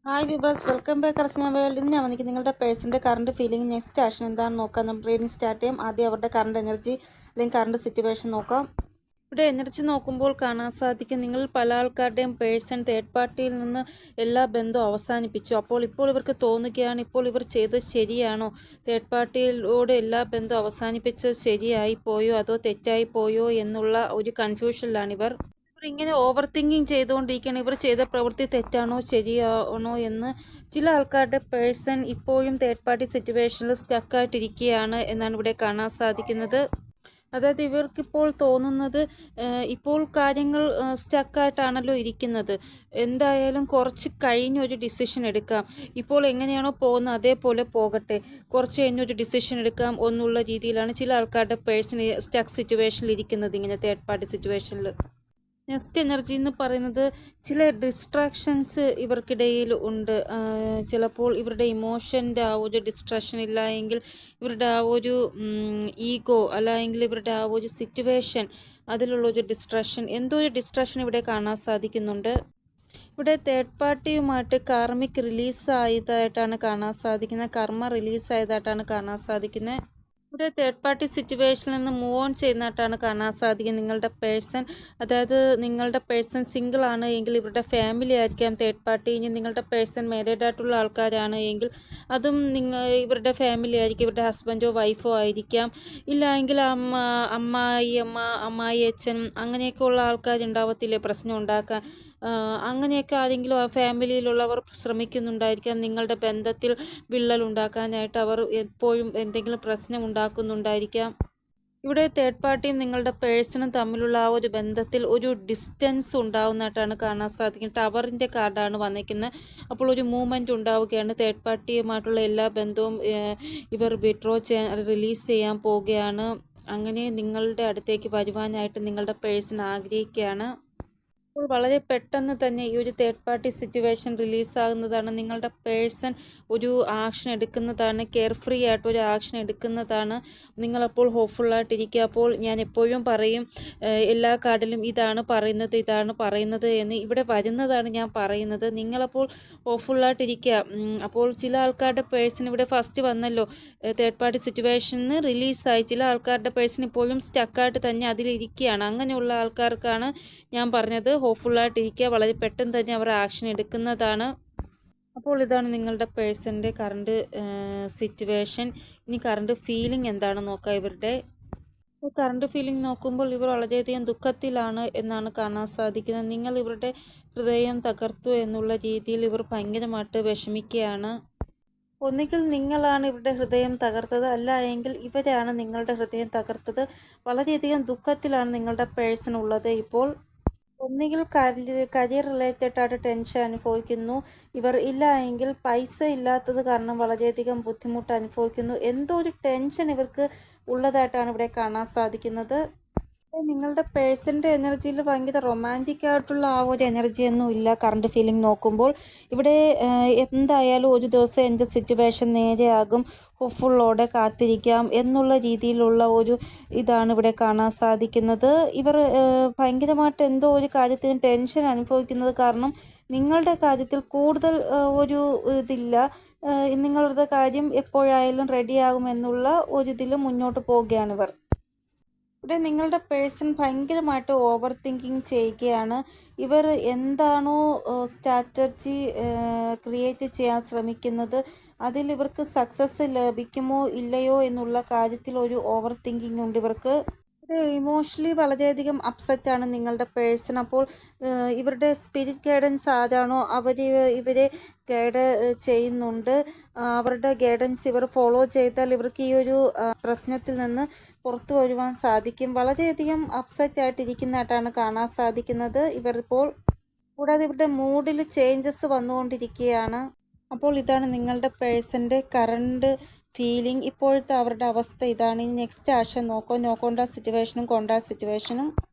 Hi വിബേഴ്സ്, welcome back അർച്ചന world. ഇന്ന് ഞാൻ വന്നിരിക്കുന്നത് നിങ്ങളുടെ പേഴ്സൻ്റെ കറണ്ട് ഫീലിംഗ് നെക്സ്റ്റ് ആക്ഷൻ എന്താണെന്ന് നോക്കാം. നമ്മൾ റീഡിങ് സ്റ്റാർട്ട് ചെയ്യാം. ആദ്യം അവരുടെ കറണ്ട് എനർജി അല്ലെങ്കിൽ കറണ്ട് സിറ്റുവേഷൻ നോക്കാം. ഇവിടെ എനർജി നോക്കുമ്പോൾ കാണാൻ സാധിക്കും നിങ്ങൾ പല ആൾക്കാരുടെയും പേഴ്സൺ തേർഡ് പാർട്ടിയിൽ നിന്ന് എല്ലാ ബന്ധവും അവസാനിപ്പിച്ചു. ഇപ്പോൾ ഇവർക്ക് തോന്നുകയാണ് ഇപ്പോൾ ഇവർ ചെയ്തത് ശരിയാണോ, തേർഡ് പാർട്ടിയിലൂടെ എല്ലാ ബന്ധവും അവസാനിപ്പിച്ചത് ശരിയായി പോയോ അതോ തെറ്റായി പോയോ എന്നുള്ള ഒരു കൺഫ്യൂഷനിലാണ് ഇവർ. ഇങ്ങനെ ഓവർ തിങ്കിങ് ചെയ്തുകൊണ്ടിരിക്കുകയാണ്. ഇവർ ചെയ്ത പ്രവൃത്തി തെറ്റാണോ ശരിയാണോ എന്ന്. ചില ആൾക്കാരുടെ പേഴ്സൺ ഇപ്പോഴും തേർഡ് പാർട്ടി സിറ്റുവേഷനിൽ സ്റ്റക്കായിട്ടിരിക്കുകയാണ് എന്നാണ് ഇവിടെ കാണാൻ സാധിക്കുന്നത്. അതായത് ഇവർക്കിപ്പോൾ തോന്നുന്നത് ഇപ്പോൾ കാര്യങ്ങൾ സ്റ്റക്കായിട്ടാണല്ലോ ഇരിക്കുന്നത്, എന്തായാലും കുറച്ച് കഴിഞ്ഞൊരു ഡിസിഷൻ എടുക്കാം, ഇപ്പോൾ എങ്ങനെയാണോ പോകുന്നത് അതേപോലെ പോകട്ടെ, കുറച്ച് കഴിഞ്ഞൊരു ഡിസിഷൻ എടുക്കാം എന്നുള്ള രീതിയിലാണ് ചില ആൾക്കാരുടെ പേഴ്സൺ സ്റ്റക്ക് സിറ്റുവേഷനിൽ ഇരിക്കുന്നത്, ഇങ്ങനെ തേർഡ് പാർട്ടി സിറ്റുവേഷനിൽ. നെക്സ്റ്റ് എനർജി എന്ന് പറയുന്നത് ചില ഡിസ്ട്രാക്ഷൻസ് ഇവർക്കിടയിൽ ഉണ്ട്. ചിലപ്പോൾ ഇവരുടെ ഇമോഷൻ്റെ ആ ഒരു ഡിസ്ട്രാക്ഷൻ ഇല്ല എങ്കിൽ ഇവരുടെ ആ ഒരു ഈഗോ അല്ലെങ്കിൽ ഇവരുടെ ആ ഒരു സിറ്റുവേഷൻ അതിലുള്ളൊരു ഡിസ്ട്രാക്ഷൻ, എന്തോ ഒരു ഡിസ്ട്രാക്ഷൻ ഇവിടെ കാണാൻ സാധിക്കുന്നുണ്ട്. ഇവിടെ തേർഡ് പാർട്ടിയുമായിട്ട് കാർമിക് റിലീസായതായിട്ടാണ് കാണാൻ സാധിക്കുന്നത്, കർമ്മ റിലീസായതായിട്ടാണ് കാണാൻ സാധിക്കുന്നത്. ഇവിടെ തേർഡ് പാർട്ടി സിറ്റുവേഷനിൽ നിന്ന് മൂവ് ഓൺ ചെയ്യുന്നതായിട്ടാണ് കാണാൻ സാധിക്കുന്നത് നിങ്ങളുടെ പേഴ്സൺ. അതായത് നിങ്ങളുടെ പേഴ്സൺ സിംഗിൾ ആണ് എങ്കിൽ ഇവരുടെ ഫാമിലി ആയിരിക്കാം തേർഡ് പാർട്ടി. ഇനി നിങ്ങളുടെ പേഴ്സൺ മാരീഡ് ആയിട്ടുള്ള ആൾക്കാരാണ് എങ്കിൽ അതും ഇവരുടെ ഫാമിലി ആയിരിക്കും, ഇവരുടെ ഹസ്ബൻഡോ വൈഫോ ആയിരിക്കാം. ഇല്ല എങ്കിൽ അമ്മായി അച്ഛൻ അങ്ങനെയൊക്കെ ഉള്ള ആൾക്കാരുണ്ടാവത്തില്ലേ പ്രശ്നം ഉണ്ടാക്കാൻ. അങ്ങനെയൊക്കെ ആരെങ്കിലും ആ ഫാമിലിയിലുള്ളവർ ശ്രമിക്കുന്നുണ്ടായിരിക്കാം നിങ്ങളുടെ ബന്ധത്തിൽ വിള്ളൽ ഉണ്ടാക്കാനായിട്ട്. അവർ എപ്പോഴും എന്തെങ്കിലും പ്രശ്നം ഉണ്ടാക്കുന്നുണ്ടായിരിക്കാം. ഇവിടെ തേർഡ് പാർട്ടിയും നിങ്ങളുടെ പേഴ്സണും തമ്മിലുള്ള ആ ഒരു ബന്ധത്തിൽ ഒരു ഡിസ്റ്റൻസ് ഉണ്ടാവുന്നതായിട്ടാണ് കാണാൻ സാധിക്കുന്നത്. ടവറിൻ്റെ കാർഡാണ് വന്നിരിക്കുന്നത്. അപ്പോൾ ഒരു മൂവ്മെൻറ്റ് ഉണ്ടാവുകയാണ്. തേർഡ് പാർട്ടിയുമായിട്ടുള്ള എല്ലാ ബന്ധവും ഇവർ വിഡ്രോ ചെയ്യാൻ റിലീസ് ചെയ്യാൻ പോവുകയാണ്. അങ്ങനെ നിങ്ങളുടെ അടുത്തേക്ക് വരുവാനായിട്ട് നിങ്ങളുടെ പേഴ്സൺ ആഗ്രഹിക്കുകയാണ്. അപ്പോൾ വളരെ പെട്ടെന്ന് തന്നെ ഈ ഒരു തേർഡ് പാർട്ടി സിറ്റുവേഷൻ റിലീസാകുന്നതാണ്. നിങ്ങളുടെ പേഴ്സൺ ഒരു ആക്ഷൻ എടുക്കുന്നതാണ്, കെയർ ഫ്രീ ആയിട്ട് ഒരു ആക്ഷൻ എടുക്കുന്നതാണ്. നിങ്ങളപ്പോൾ ഹോപ്പ്ഫുള്ളായിട്ടിരിക്കുക. അപ്പോൾ ഞാൻ എപ്പോഴും പറയും എല്ലാ കാർഡിലും ഇതാണ് പറയുന്നത് എന്ന് ഇവിടെ വരുന്നതാണ് ഞാൻ പറയുന്നത്. നിങ്ങളപ്പോൾ ഹോപ്പ്ഫുള്ളായിട്ടിരിക്കുക. അപ്പോൾ ചില ആൾക്കാരുടെ പേഴ്സൺ ഇവിടെ ഫസ്റ്റ് വന്നല്ലോ, തേർഡ് പാർട്ടി സിറ്റുവേഷനിൽ റിലീസായി. ചില ആൾക്കാരുടെ പേഴ്സൺ ഇപ്പോഴും സ്റ്റക്കായിട്ട് തന്നെ അതിലിരിക്കുകയാണ്. അങ്ങനെയുള്ള ആൾക്കാർക്കാണ് ഞാൻ പറഞ്ഞത് ഹോപ്പ്ഫുള്ളായിട്ടിരിക്കുക, വളരെ പെട്ടെന്ന് തന്നെ അവർ ആക്ഷൻ എടുക്കുന്നതാണ്. അപ്പോൾ ഇതാണ് നിങ്ങളുടെ പേഴ്സൻ്റെ കറണ്ട് സിറ്റുവേഷൻ. ഇനി കറണ്ട് ഫീലിംഗ് എന്താണെന്ന് നോക്കാം ഇവരുടെ. കറണ്ട് ഫീലിംഗ് നോക്കുമ്പോൾ ഇവർ വളരെയധികം ദുഃഖത്തിലാണ് എന്നാണ് കാണാൻ സാധിക്കുന്നത്. നിങ്ങൾ ഇവരുടെ ഹൃദയം തകർത്തു എന്നുള്ള രീതിയിൽ ഇവർ ഭയങ്കരമായിട്ട് വിഷമിക്കുകയാണ്. ഒന്നുകിൽ നിങ്ങളാണ് ഇവരുടെ ഹൃദയം തകർത്തത്, അല്ല എങ്കിൽ ഇവരാണ് നിങ്ങളുടെ ഹൃദയം തകർത്തത്. വളരെയധികം ദുഃഖത്തിലാണ് നിങ്ങളുടെ പേഴ്സൺ ഉള്ളത് ഇപ്പോൾ. ഒന്നുകിൽ കരിയർ റിലേറ്റഡ് ആയിട്ട് ടെൻഷൻ അനുഭവിക്കുന്നു ഇവർ, ഇല്ല എങ്കിൽ പൈസ ഇല്ലാത്തത് കാരണം വളരെയധികം ബുദ്ധിമുട്ട് അനുഭവിക്കുന്നു. എന്തോ ഒരു ടെൻഷൻ ഇവർക്ക് ഉള്ളതായിട്ടാണ് ഇവിടെ കാണാൻ സാധിക്കുന്നത്. നിങ്ങളുടെ പേഴ്സൻ്റെ എനർജിയിൽ ഭയങ്കര റൊമാൻറ്റിക് ആയിട്ടുള്ള ആ ഒരു എനർജിയൊന്നും ഇല്ല കറണ്ട് ഫീലിംഗ് നോക്കുമ്പോൾ. ഇവിടെ എന്തായാലും ഒരു ദിവസം എൻ്റെ സിറ്റുവേഷൻ നേരെയാകും, ഹോപ്പ്ഫുള്ളോടെ കാത്തിരിക്കാം എന്നുള്ള രീതിയിലുള്ള ഒരു ഇതാണ് ഇവിടെ കാണാൻ സാധിക്കുന്നത്. ഇവർ ഭയങ്കരമായിട്ട് എന്തോ ഒരു കാര്യത്തിന് ടെൻഷൻ അനുഭവിക്കുന്നത് കാരണം നിങ്ങളുടെ കാര്യത്തിൽ കൂടുതൽ ഒരു ഇതില്ല, നിങ്ങളുടെ കാര്യം എപ്പോഴായാലും റെഡിയാകുമെന്നുള്ള ഒരിതിൽ മുന്നോട്ട് പോവുകയാണ് ഇവർ. ഇവിടെ നിങ്ങളുടെ പേഴ്സൺ ഭയങ്കരമായിട്ട് ഓവർ തിങ്കിങ് ചെയ്യുകയാണ്. ഇവർ എന്താണോ സ്ട്രാറ്റജി ക്രിയേറ്റ് ചെയ്യാൻ ശ്രമിക്കുന്നത് അതിൽ ഇവർക്ക് സക്സസ് ലഭിക്കുമോ ഇല്ലയോ എന്നുള്ള കാര്യത്തിൽ ഒരു ഓവർ തിങ്കിങ് ഉണ്ട് ഇവർക്ക്. ഇമോഷണലി വളരെയധികം അപ്സെറ്റാണ് നിങ്ങളുടെ പേഴ്സൺ. അപ്പോൾ ഇവരുടെ സ്പിരിറ്റ് ഗൈഡൻസ് ആരാണോ ഇവരെ ഗൈഡ് ചെയ്യുന്നുണ്ട്. അവരുടെ ഗൈഡൻസ് ഇവർ ഫോളോ ചെയ്താൽ ഇവർക്ക് ഈ ഒരു പ്രശ്നത്തിൽ നിന്ന് പുറത്തു വരുവാൻ സാധിക്കും. വളരെയധികം അപ്സെറ്റായിട്ടിരിക്കുന്നതായിട്ടാണ് കാണാൻ സാധിക്കുന്നത് ഇവരിപ്പോൾ. കൂടാതെ ഇവരുടെ മൂഡിൽ ചേഞ്ചസ് വന്നുകൊണ്ടിരിക്കുകയാണ്. അപ്പോൾ ഇതാണ് നിങ്ങളുടെ പേഴ്സൻ്റെ കറണ്ട് ഫീലിംഗ്. ഇപ്പോഴത്തെ അവരുടെ അവസ്ഥ ഇതാണ്. ഇനി നെക്സ്റ്റ് ആക്ഷൻ നോക്കാം. നോ കോണ്ടാക്ട് സിറ്റുവേഷനും കോണ്ടാക്ട് സിറ്റുവേഷനും.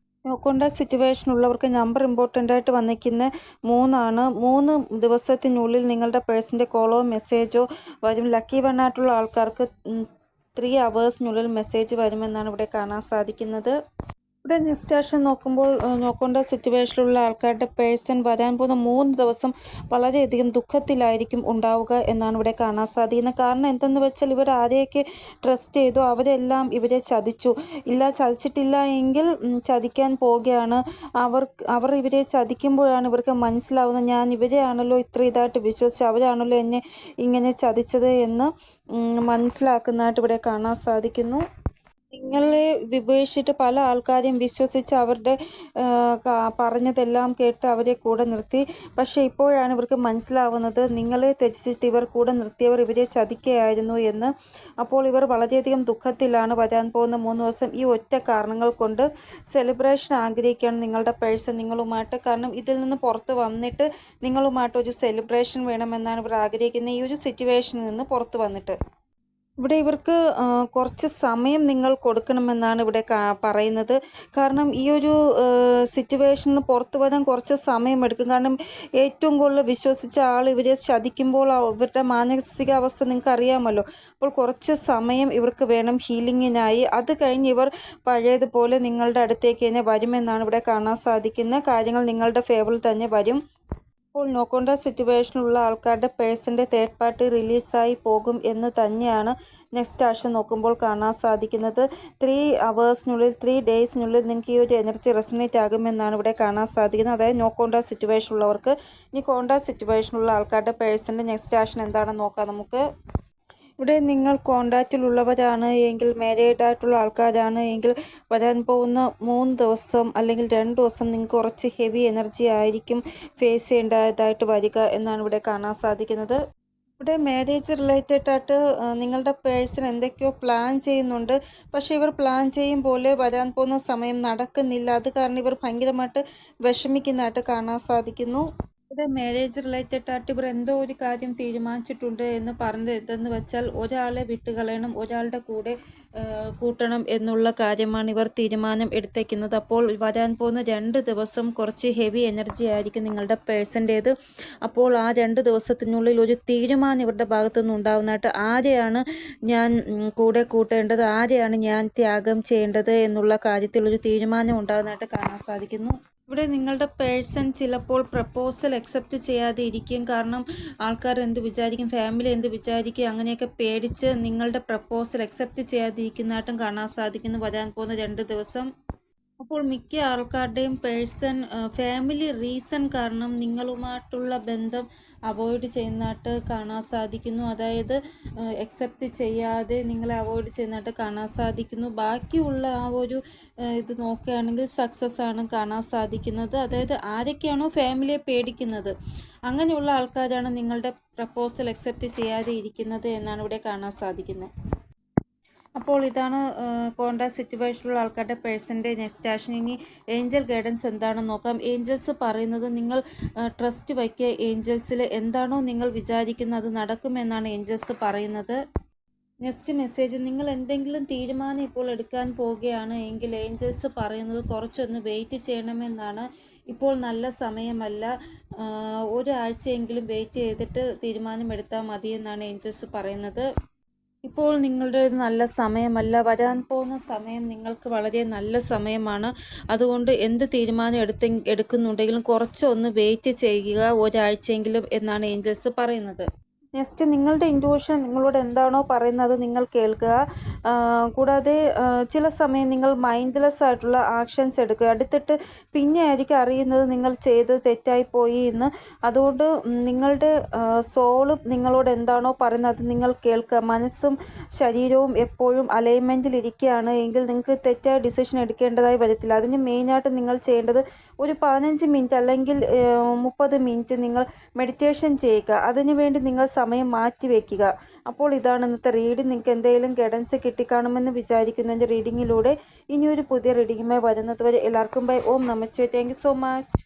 നോ കോണ്ടാക്ട് സിറ്റുവേഷൻ ഉള്ളവർക്ക് നമ്പർ ഇമ്പോർട്ടൻ്റ് ആയിട്ട് വന്നിരിക്കുന്ന 3 3 ദിവസത്തിനുള്ളിൽ നിങ്ങളുടെ പേഴ്സൻ്റെ കോളോ മെസ്സേജോ വരും. ലക്കി വണ്ണായിട്ടുള്ള ആൾക്കാർക്ക് 3 അവേഴ്സിനുള്ളിൽ മെസ്സേജ് വരുമെന്നാണ് ഇവിടെ കാണാൻ സാധിക്കുന്നത്. ഇവിടെ നെക്സ്റ്റ് ആക്ഷൻ നോക്കുമ്പോൾ നോക്കേണ്ട സിറ്റുവേഷനിലുള്ള ആൾക്കാരുടെ പേഴ്സൺ വരാൻ പോകുന്ന 3 ദിവസം വളരെയധികം ദുഃഖത്തിലായിരിക്കും ഉണ്ടാവുക എന്നാണ് ഇവിടെ കാണാൻ സാധിക്കുന്നത്. കാരണം എന്തെന്ന് വെച്ചാൽ ഇവർ ആരെയൊക്കെ ട്രസ്റ്റ് ചെയ്തോ അവരെല്ലാം ഇവരെ ചതിച്ചു. ചതിച്ചിട്ടില്ല എങ്കിൽ ചതിക്കാൻ പോവുകയാണ്. അവർ ഇവരെ ചതിക്കുമ്പോഴാണ് ഇവർക്ക് മനസ്സിലാവുന്നത്, ഞാൻ ഇവരെയാണല്ലോ ഇത്ര ഇതായിട്ട് വിശ്വസിച്ച്, അവരാണല്ലോ എന്നെ ഇങ്ങനെ ചതിച്ചത് എന്ന് മനസ്സിലാക്കുന്നതായിട്ട് ഇവിടെ കാണാൻ സാധിക്കുന്നു. നിങ്ങളെ വിഭജിച്ചിട്ട് പല ആൾക്കാരെയും വിശ്വസിച്ച് അവരുടെ പറഞ്ഞതെല്ലാം കേട്ട് അവരെ കൂടെ നിർത്തി. പക്ഷേ ഇപ്പോഴാണ് ഇവർക്ക് മനസ്സിലാവുന്നത്, നിങ്ങളെ ത്യജിച്ചിട്ട് ഇവർ കൂടെ നിർത്തിയവർ ഇവരെ ചതിക്കുകയായിരുന്നു എന്ന്. അപ്പോൾ ഇവർ വളരെയധികം ദുഃഖത്തിലാണ് വരാൻ പോകുന്ന 3 ദിവസം. ഈ ഒറ്റ കാരണങ്ങൾ കൊണ്ട് സെലിബ്രേഷൻ ആഗ്രഹിക്കുകയാണ് നിങ്ങളുടെ പേഴ്സൺ നിങ്ങളുമായിട്ട്. കാരണം ഇതിൽ നിന്ന് പുറത്ത് വന്നിട്ട് നിങ്ങളുമായിട്ട് ഒരു സെലിബ്രേഷൻ വേണമെന്നാണ് ഇവർ ആഗ്രഹിക്കുന്നത്, ഈ ഒരു സിറ്റുവേഷനിൽ നിന്ന് പുറത്ത് വന്നിട്ട്. ഇവിടെ ഇവർക്ക് കുറച്ച് സമയം നിങ്ങൾ കൊടുക്കണമെന്നാണ് ഇവിടെ പറയുന്നത്. കാരണം ഈ ഒരു സിറ്റുവേഷനിൽ പുറത്തു വരാൻ കുറച്ച് സമയമെടുക്കും. കാരണം ഏറ്റവും കൂടുതൽ വിശ്വസിച്ച ആൾ ഇവരെ ചതിക്കുമ്പോൾ അവരുടെ മാനസികാവസ്ഥ നിങ്ങൾക്ക് അറിയാമല്ലോ. അപ്പോൾ കുറച്ച് സമയം ഇവർക്ക് വേണം ഹീലിങ്ങിനായി. അത് കഴിഞ്ഞ് ഇവർ പഴയതുപോലെ നിങ്ങളുടെ അടുത്തേക്ക് തന്നെ വരുമെന്നാണ് ഇവിടെ കാണാൻ സാധിക്കുന്നത്. കാര്യങ്ങൾ നിങ്ങളുടെ ഫേവറിൽ തന്നെ വരും. ഇപ്പോൾ നോക്കേണ്ട സിറ്റുവേഷനിലുള്ള ആൾക്കാരുടെ പേഴ്സൻ്റെ തേർഡ് പാർട്ടി റിലീസായി പോകും എന്ന് തന്നെയാണ് നെക്സ്റ്റ് ആക്ഷൻ നോക്കുമ്പോൾ കാണാൻ സാധിക്കുന്നത്. 3 അവേഴ്സിനുള്ളിൽ 3 ഡേയ്സിനുള്ളിൽ നിങ്ങൾക്ക് ഈ ഒരു എനർജി റെസൊണേറ്റ് ആകുമെന്നാണ് ഇവിടെ കാണാൻ സാധിക്കുന്നത്. അതായത് നോ കോണ്ടാക്ട് സിറ്റുവേഷൻ ഉള്ളവർക്ക്. ഇനി കോണ്ടാക്ട് സിറ്റുവേഷനുള്ള ആൾക്കാരുടെ പേഴ്സൻ്റെ നെക്സ്റ്റ് ആക്ഷൻ എന്താണെന്ന് നോക്കാം നമുക്ക്. ഇവിടെ നിങ്ങൾ കോണ്ടാക്റ്റിലുള്ളവരാണ് എങ്കിൽ, മാരീഡ് ആയിട്ടുള്ള ആൾക്കാരാണ് എങ്കിൽ, വരാൻ പോകുന്ന 3 ദിവസം അല്ലെങ്കിൽ 2 ദിവസം നിങ്ങൾക്ക് കുറച്ച് ഹെവി എനർജി ആയിരിക്കും ഫേസ് ചെയ്യേണ്ടതായിട്ട് വരിക എന്നാണ് ഇവിടെ കാണാൻ സാധിക്കുന്നത്. ഇവിടെ മാരേജ് റിലേറ്റഡ് ആയിട്ട് നിങ്ങളുടെ പേഴ്സൺ എന്തൊക്കെയോ പ്ലാൻ ചെയ്യുന്നുണ്ട്. പക്ഷേ ഇവർ പ്ലാൻ ചെയ്യും പോലെ വരാൻ പോകുന്ന സമയം നടക്കുന്നില്ല. അത് കാരണം ഇവർ ഭയങ്കരമായിട്ട് വിഷമിക്കുന്നതായിട്ട് കാണാൻ സാധിക്കുന്നു. ഇവിടെ മാരേജ് റിലേറ്റഡ് ആയിട്ട് ഇവർ എന്തോ ഒരു കാര്യം തീരുമാനിച്ചിട്ടുണ്ട് എന്ന് പറഞ്ഞത് എന്തെന്ന് വെച്ചാൽ, ഒരാളെ വിട്ടുകളയണം, ഒരാളുടെ കൂടെ കൂട്ടണം എന്നുള്ള കാര്യമാണ് ഇവർ തീരുമാനം എടുത്തേക്കുന്നത്. അപ്പോൾ വരാൻ പോകുന്ന 2 ദിവസം കുറച്ച് ഹെവി എനർജി ആയിരിക്കും നിങ്ങളുടെ പേഴ്സൻ്റേത്. അപ്പോൾ ആ 2 ദിവസത്തിനുള്ളിൽ ഒരു തീരുമാനം ഇവരുടെ ഭാഗത്തുനിന്ന് ഉണ്ടാകുന്നതായിട്ട്, ആരെയാണ് ഞാൻ കൂടെ കൂട്ടേണ്ടത്, ആരെയാണ് ഞാൻ ത്യാഗം ചെയ്യേണ്ടത് എന്നുള്ള കാര്യത്തിൽ ഒരു തീരുമാനം ഉണ്ടാകുന്നതായിട്ട് കാണാൻ സാധിക്കുന്നു. ഇവിടെ നിങ്ങളുടെ പേഴ്സൺ ചിലപ്പോൾ പ്രപ്പോസൽ അക്സെപ്റ്റ് ചെയ്യാതെ ഇരിക്കും. കാരണം ആൾക്കാർ എന്ത് വിചാരിക്കും, ഫാമിലി എന്ത് വിചാരിക്കും, അങ്ങനെയൊക്കെ പേടിച്ച് നിങ്ങളുടെ പ്രപ്പോസൽ അക്സെപ്റ്റ് ചെയ്യാതിരിക്കുന്നതായിട്ടും കാണാൻ സാധിക്കുന്നു വരാൻ പോകുന്ന 2 ദിവസം. അപ്പോൾ മിക്ക ആൾക്കാരുടെയും പേഴ്സൺ ഫാമിലി റീസൺ കാരണം നിങ്ങളുമായിട്ടുള്ള ബന്ധം അവോയ്ഡ് ചെയ്യുന്നതായിട്ട് കാണാൻ സാധിക്കുന്നു. അതായത് അക്സെപ്റ്റ് ചെയ്യാതെ നിങ്ങളെ അവോയ്ഡ് ചെയ്യുന്നതായിട്ട് കാണാൻ സാധിക്കുന്നു. ബാക്കിയുള്ള ആ ഒരു ഇത് നോക്കുകയാണെങ്കിൽ സക്സസ് ആണ് കാണാൻ സാധിക്കുന്നത്. അതായത് ആരൊക്കെയാണോ ഫാമിലിയെ പേടിക്കുന്നത്, അങ്ങനെയുള്ള ആൾക്കാരാണ് നിങ്ങളുടെ പ്രപ്പോസൽ അക്സെപ്റ്റ് ചെയ്യാതെ ഇരിക്കുന്നത് എന്നാണ് ഇവിടെ കാണാൻ സാധിക്കുന്നത്. അപ്പോൾ ഇതാണ് കോണ്ടാക്ട് സിറ്റുവേഷനിലുള്ള ആൾക്കാരുടെ പേഴ്സൻ്റെ നെക്സ്റ്റ് ആക്ഷൻ. ഇനി ഏഞ്ചൽ ഗൈഡൻസ് എന്താണെന്ന് നോക്കാം. ഏഞ്ചൽസ് പറയുന്നത്, നിങ്ങൾ ട്രസ്റ്റ് വയ്ക്കുക ഏഞ്ചൽസിൽ. എന്താണോ നിങ്ങൾ വിചാരിക്കുന്നത് അത് നടക്കുമെന്നാണ് ഏഞ്ചൽസ് പറയുന്നത്. നെക്സ്റ്റ് മെസ്സേജ്, നിങ്ങൾ എന്തെങ്കിലും തീരുമാനം ഇപ്പോൾ എടുക്കാൻ പോവുകയാണ് എങ്കിൽ ഏഞ്ചൽസ് പറയുന്നത് കുറച്ചൊന്ന് വെയിറ്റ് ചെയ്യണമെന്നാണ്. ഇപ്പോൾ നല്ല സമയമല്ല, ഒരാഴ്ചയെങ്കിലും വെയിറ്റ് ചെയ്തിട്ട് തീരുമാനമെടുത്താൽ മതിയെന്നാണ് ഏഞ്ചൽസ് പറയുന്നത്. ഇപ്പോൾ നിങ്ങളുടെ നല്ല സമയമല്ല, വരാൻ പോകുന്ന സമയം നിങ്ങൾക്ക് വളരെ നല്ല സമയമാണ്. അതുകൊണ്ട് എന്ത് തീരുമാനം എടുക്കുന്നുണ്ടെങ്കിലും കുറച്ചൊന്ന് വെയിറ്റ് ചെയ്യുക, ഒരാഴ്ചയെങ്കിലും എന്നാണ് ഏഞ്ചൽസ് പറയുന്നത്. നെക്സ്റ്റ്, നിങ്ങളുടെ ഇൻറ്റ്യൂഷൻ നിങ്ങളോട് എന്താണോ പറയുന്നത് നിങ്ങൾ കേൾക്കുക. കൂടാതെ ചില സമയം നിങ്ങൾ മൈൻഡ്ലെസ് ആയിട്ടുള്ള ആക്ഷൻസ് എടുക്കുക. എടുത്തിട്ട് പിന്നെ ആയിരിക്കും അറിയുന്നത് നിങ്ങൾ ചെയ്തത് തെറ്റായിപ്പോയി എന്ന്. അതുകൊണ്ട് നിങ്ങളുടെ സോളും നിങ്ങളോട് എന്താണോ പറയുന്നത് അത് നിങ്ങൾ കേൾക്കുക. മനസ്സും ശരീരവും എപ്പോഴും അലൈൻമെൻറ്റിൽ ഇരിക്കുകയാണ് എങ്കിൽ നിങ്ങൾക്ക് തെറ്റായ ഡിസിഷൻ എടുക്കേണ്ടതായി വരത്തില്ല. അതിന് മെയിനായിട്ട് നിങ്ങൾ ചെയ്യേണ്ടത് ഒരു 15 മിനിറ്റ് അല്ലെങ്കിൽ 30 മിനിറ്റ് നിങ്ങൾ മെഡിറ്റേഷൻ ചെയ്യുക. അതിനുവേണ്ടി നിങ്ങൾ സമയം മാറ്റി വയ്ക്കുക. അപ്പോൾ ഇതാണ് ഇന്നത്തെ റീഡിംഗ്. നിങ്ങൾക്ക് എന്തെങ്കിലും ഗൈഡൻസ് കിട്ടിക്കാണുമെന്ന് വിചാരിക്കുന്നു എൻ്റെ റീഡിങ്ങിലൂടെ. ഇനിയൊരു പുതിയ റീഡിങ്ങുമായി വരുന്നത് വരെ എല്ലാവർക്കും ബൈ. ഓം നമസ്തേ. Thank you so much.